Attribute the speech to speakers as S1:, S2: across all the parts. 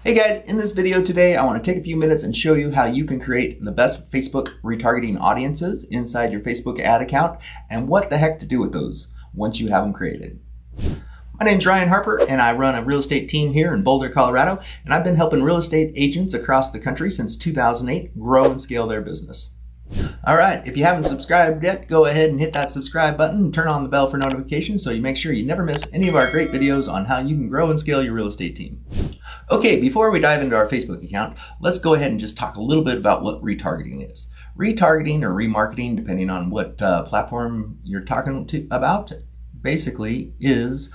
S1: Hey guys, in this video today, I want to take a few minutes and show you how you can create the best Facebook retargeting audiences inside your Facebook ad account and what the heck to do with those once you have them created. My name's Ryan Harper and I run a real estate team here in Boulder, Colorado, and I've been helping real estate agents across the country since 2008 grow and scale their business. All right, if you haven't subscribed yet, go ahead and hit that subscribe button and turn on the bell for notifications so you make sure you never miss any of our great videos on how you can grow and scale your real estate team. Okay, before we dive into our Facebook account, let's go ahead and just talk a little bit about what retargeting is. Retargeting or remarketing, depending on what platform you're talking about, basically is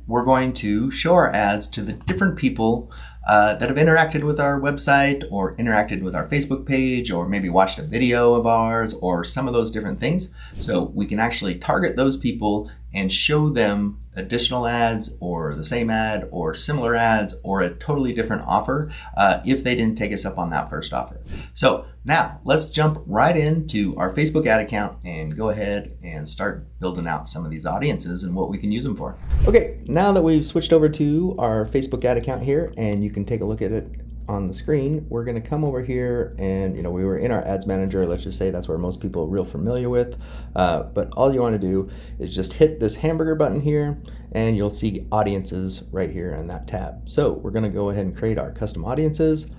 S1: we're going to show our ads to the different people that have interacted with our website or interacted with our Facebook page or maybe watched a video of ours or some of those different things. So we can actually target those people and show them additional ads or the same ad or similar ads or a totally different offer if they didn't take us up on that first offer. So now let's jump right into our Facebook ad account and go ahead and start building out some of these audiences and what we can use them for. Okay, now that we've switched over to our Facebook ad account here and you can take a look at it on the screen, we're going to come over here and, we were in our ads manager. Let's just say that's where most people are real familiar with. But all you want to do is just hit this hamburger button here and you'll see audiences right here in that tab. So we're going to go ahead and create our custom audiences.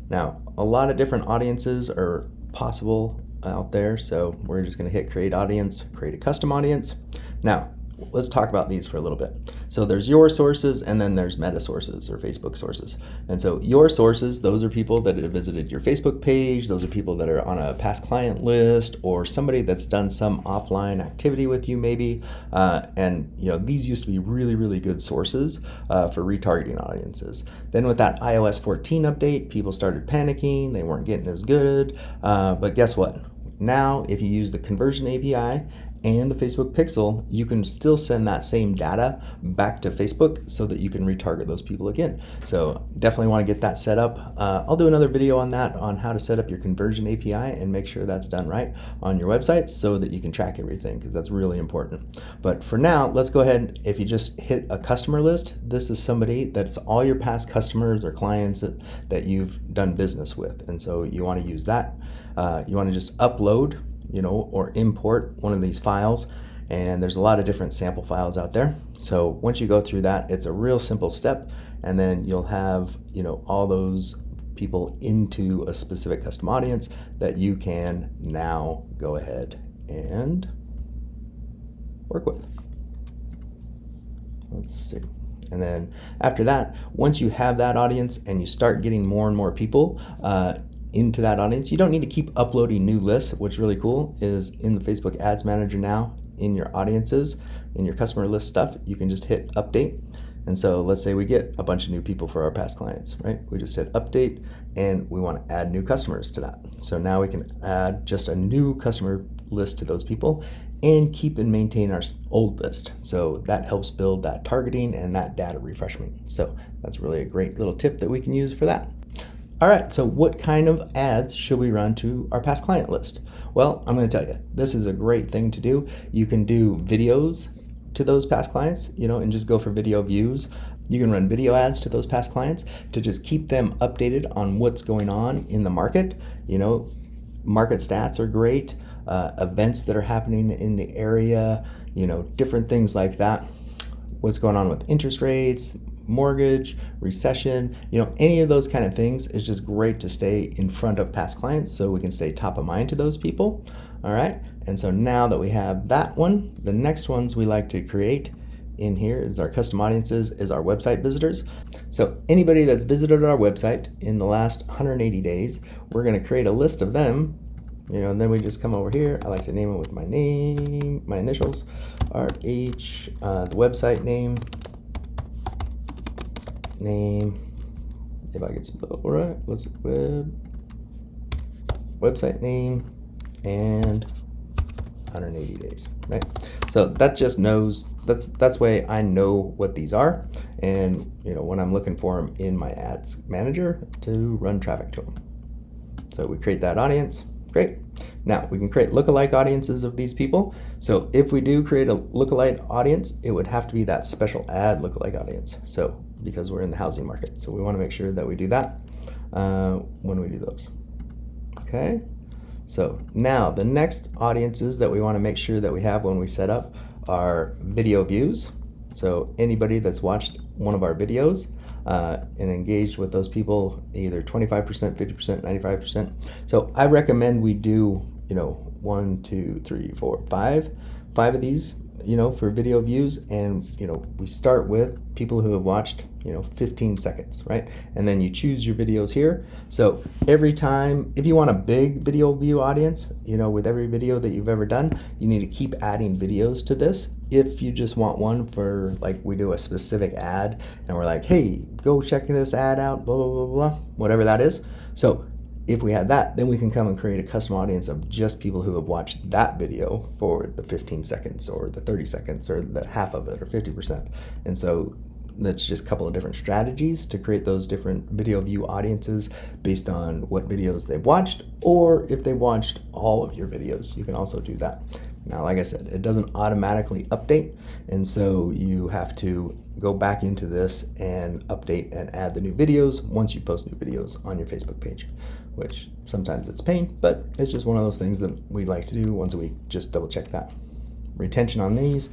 S1: Now, a lot of different audiences are possible out there. So we're just going to hit create audience, create a custom audience. Now, let's talk about these for a little bit. So there's your sources and then there's meta sources or Facebook sources. And so your sources, those are people that have visited your Facebook page. Those are people that are on a past client list or somebody that's done some offline activity with you maybe. And these used to be really, really good sources for retargeting audiences. Then with that iOS 14 update, people started panicking. They weren't getting as good. But guess what? Now, if you use the conversion API and the Facebook pixel, you can still send that same data back to Facebook so that you can retarget those people again. So definitely want to get that set up. I'll do another video on that, on how to set up your conversion API and make sure that's done right on your website so that you can track everything, because that's really important. But for now, let's go ahead. If you just hit a customer list, this is somebody that's all your past customers or clients that you've done business with. And so you want to use that. You want to just upload or import one of these files, and there's a lot of different sample files out there. So once you go through that, it's a real simple step, and then you'll have all those people into a specific custom audience that you can now go ahead and work with. Let's see. And then after that, once you have that audience and you start getting more and more people into that audience, you don't need to keep uploading new lists. What's really cool is in the Facebook Ads Manager now, in your audiences, in your customer list stuff, you can just hit update. And so let's say we get a bunch of new people for our past clients, right? We just hit update and we want to add new customers to that. So now we can add just a new customer list to those people and keep and maintain our old list. So that helps build that targeting and that data refreshment. So that's really a great little tip that we can use for that. All right, so what kind of ads should we run to our past client list? Well, I'm going to tell you, this is a great thing to do. You can do videos to those past clients, and just go for video views. You can run video ads to those past clients to just keep them updated on what's going on in the market. Market stats are great, events that are happening in the area, different things like that. What's going on with interest rates, mortgage, recession, any of those kind of things is just great to stay in front of past clients so we can stay top of mind to those people. All right. And so now that we have that one, the next ones we like to create in here is our custom audiences, is our website visitors. So anybody that's visited our website in the last 180 days, we're going to create a list of them. And then we just come over here. I like to name it with my name, my initials, RH, the website name, if I could spell it right, let's website name and 180 days, right? So that just knows, that's way I know what these are, and when I'm looking for them in my ads manager to run traffic to them. So we create that audience. Great. Now we can create lookalike audiences of these people. So if we do create a lookalike audience, it would have to be that special ad lookalike audience. So because we're in the housing market. So we want to make sure that we do that when we do those. Okay, so now the next audiences that we want to make sure that we have when we set up are video views. So anybody that's watched one of our videos and engaged with those people, either 25%, 50%, 95%. So I recommend we do, 1, 2, 3, 4, 5 of these, for video views. And, we start with people who have watched, 15 seconds, right? And then you choose your videos here. So every time, if you want a big video view audience, with every video that you've ever done, you need to keep adding videos to this. If you just want one for, like, we do a specific ad and we're like, hey, go check this ad out, blah, blah, blah, blah, whatever that is. So if we had that, then we can come and create a custom audience of just people who have watched that video for the 15 seconds or the 30 seconds or the half of it or 50%. And so that's just a couple of different strategies to create those different video view audiences based on what videos they've watched, or if they watched all of your videos, you can also do that. Now, like I said, it doesn't automatically update, and so you have to go back into this and update and add the new videos once you post new videos on your Facebook page, which sometimes it's a pain, but it's just one of those things that we like to do once a week. Just double check that. Retention on these,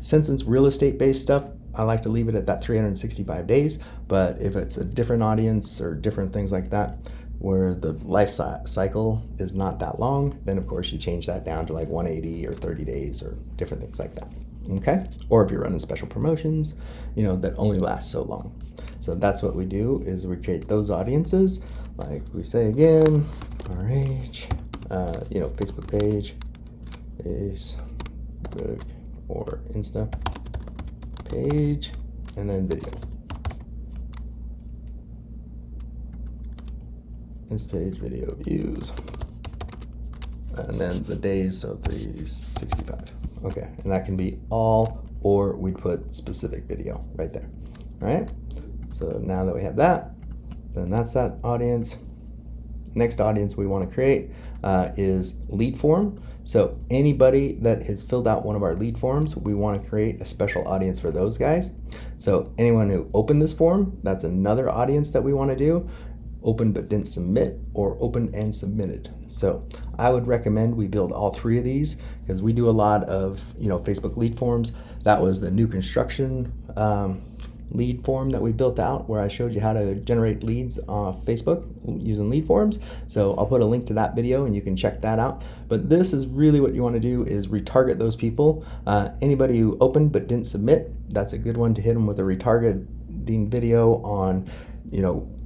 S1: since it's real estate based stuff, I like to leave it at that 365 days, but if it's a different audience or different things like that, where the life cycle is not that long, then of course you change that down to like 180 or 30 days or different things like that. Okay? Or if you're running special promotions, that only last so long. So that's what we do, is we create those audiences, like we say again, RH, Facebook page, Facebook or Insta page, and then video. This page, video views, and then the days, so 365. Okay, and that can be all, or we'd put specific video right there. All right, so now that we have that, then that's that audience. Next audience we want to create is lead form. So anybody that has filled out one of our lead forms, we want to create a special audience for those guys. So anyone who opened this form, that's another audience that we want to do. Open but didn't submit, or open and submitted. So I would recommend we build all three of these, because we do a lot of Facebook lead forms. That was the new construction lead form that we built out, where I showed you how to generate leads off Facebook using lead forms. So I'll put a link to that video and you can check that out. But this is really what you want to do, is retarget those people. Anybody who opened but didn't submit, that's a good one to hit them with a retargeting video on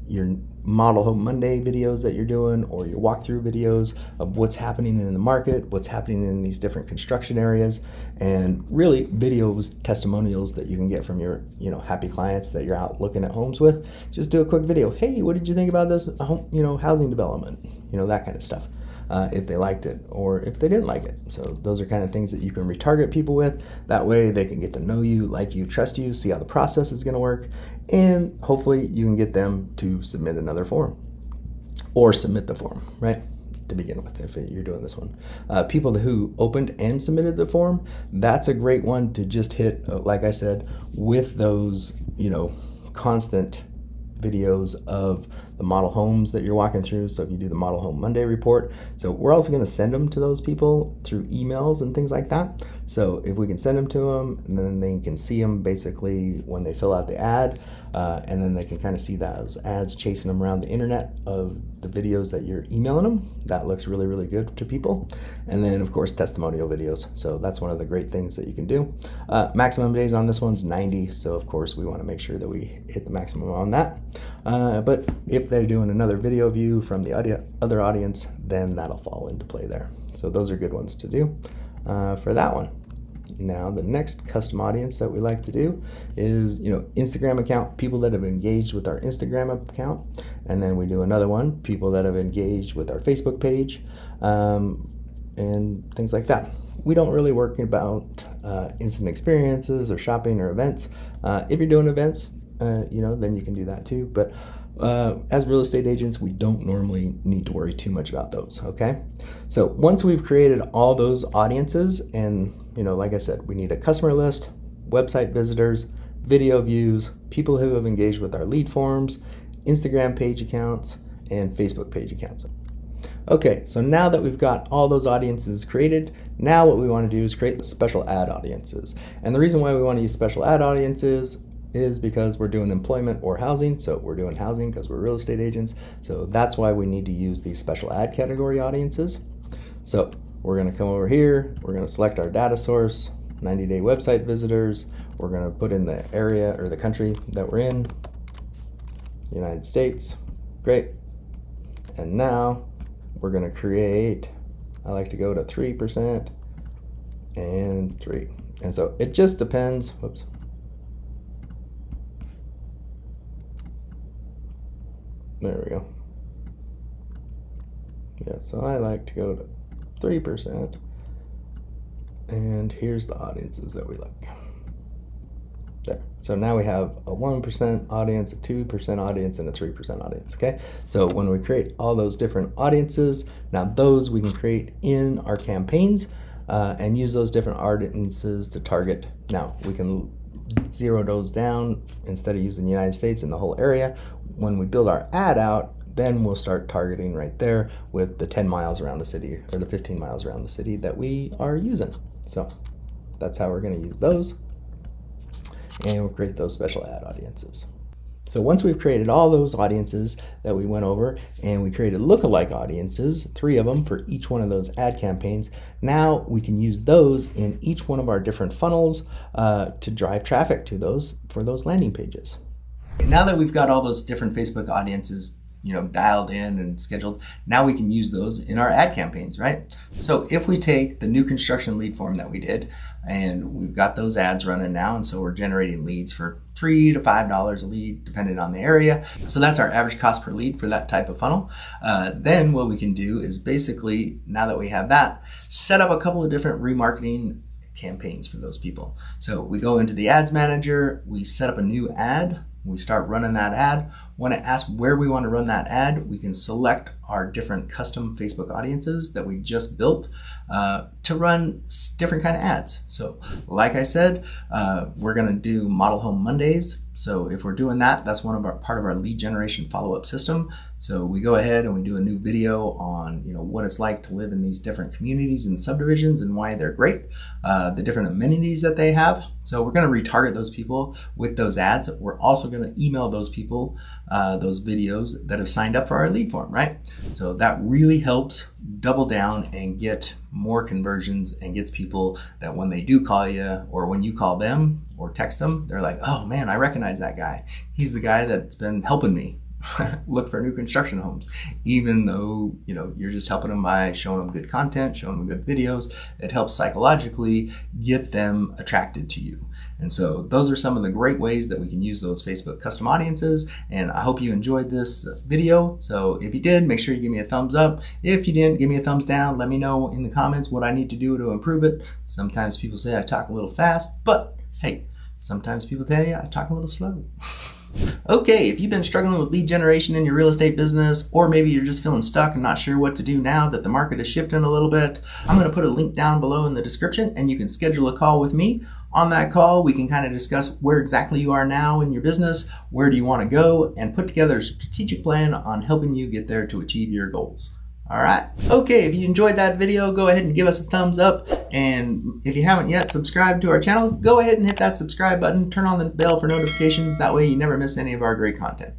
S1: your Model Home Monday videos that you're doing, or your walkthrough videos of what's happening in the market, what's happening in these different construction areas, and really videos, testimonials that you can get from your happy clients that you're out looking at homes with. Just do a quick video. Hey, what did you think about this housing development? That kind of stuff. If they liked it or if they didn't like it. So those are kind of things that you can retarget people with. That way they can get to know you, like you, trust you, see how the process is going to work, and hopefully you can get them to submit another form or submit the form, right? To begin with, if you're doing this one. People who opened and submitted the form, that's a great one to just hit, like I said, with those, constant videos of the model homes that you're walking through. So if you do the Model Home Monday report, so we're also going to send them to those people through emails and things like that. So if we can send them to them, and then they can see them basically when they fill out the ad, and then they can kind of see those ads chasing them around the internet of the videos that you're emailing them. That looks really, really good to people. And then of course testimonial videos. So that's one of the great things that you can do. Maximum days on this one's 90. So of course we want to make sure that we hit the maximum on that. But if they're doing another video view from the other audience, then that'll fall into play there. So those are good ones to do for that one. Now the next custom audience that we like to do is Instagram account, people that have engaged with our Instagram account, and then we do another one, people that have engaged with our Facebook page, and things like that. We don't really work about instant experiences or shopping or events. If you're doing events, then you can do that too. But as real estate agents, we don't normally need to worry too much about those. Okay, so once we've created all those audiences, and like I said, we need a customer list, website visitors, video views, people who have engaged with our lead forms, Instagram page accounts, and Facebook page accounts. Okay, so now that we've got all those audiences created, now what we want to do is create special ad audiences. And the reason why we want to use special ad audiences is because we're doing employment or housing. So we're doing housing because we're real estate agents. So that's why we need to use these special ad category audiences. So we're going to come over here. We're going to select our data source, 90-day website visitors. We're going to put in the area or the country that we're in, United States. Great. And now we're going to create, I like to go to 3% and 3. And so it just depends. Whoops. There we go. Yeah, so I like to go to 3%. And here's the audiences that we like. There. So now we have a 1% audience, a 2% audience, and a 3% audience, okay? So when we create all those different audiences, now those we can create in our campaigns and use those different audiences to target. Now we can zero those down instead of using the United States and the whole area. When we build our ad out, then we'll start targeting right there with the 10 miles around the city or the 15 miles around the city that we are using. So that's how we're going to use those. And we'll create those special ad audiences. So once we've created all those audiences that we went over and we created lookalike audiences, 3 of them for each one of those ad campaigns, now we can use those in each one of our different funnels to drive traffic to those for those landing pages. Now that we've got all those different Facebook audiences dialed in and scheduled, now we can use those in our ad campaigns, right? So if we take the new construction lead form that we did, and we've got those ads running now, and so we're generating leads for $3 to $5 a lead, depending on the area. So that's our average cost per lead for that type of funnel. Then what we can do is basically, now that we have that, set up a couple of different remarketing campaigns for those people. So we go into the ads manager, we set up a new ad, we start running that ad. When it asks where we want to run that ad, we can select our different custom Facebook audiences that we just built to run different kind of ads. So like I said, we're going to do Model Home Mondays. So if we're doing that, that's part of our lead generation follow-up system. So we go ahead and we do a new video on what it's like to live in these different communities and subdivisions and why they're great, the different amenities that they have. So we're going to retarget those people with those ads. We're also going to email those people those videos that have signed up for our lead form, right? So that really helps double down and get more conversions and gets people that when they do call you or when you call them or text them, they're like, oh man, I recognize that guy. He's the guy that's been helping me look for new construction homes, even though you're just helping them by showing them good content, showing them good videos. It helps psychologically get them attracted to you. And so those are some of the great ways that we can use those Facebook custom audiences. And I hope you enjoyed this video. So if you did, make sure you give me a thumbs up. If you didn't, give me a thumbs down. Let me know in the comments what I need to do to improve it. Sometimes people say I talk a little fast, but hey, sometimes people tell you I talk a little slow. Okay, if you've been struggling with lead generation in your real estate business, or maybe you're just feeling stuck and not sure what to do now that the market is shifting a little bit, I'm going to put a link down below in the description and you can schedule a call with me. On that call, we can kind of discuss where exactly you are now in your business, where do you want to go, and put together a strategic plan on helping you get there to achieve your goals. All right. Okay, if you enjoyed that video, go ahead and give us a thumbs up. And if you haven't yet subscribed to our channel, go ahead and hit that subscribe button, turn on the bell for notifications. That way you never miss any of our great content.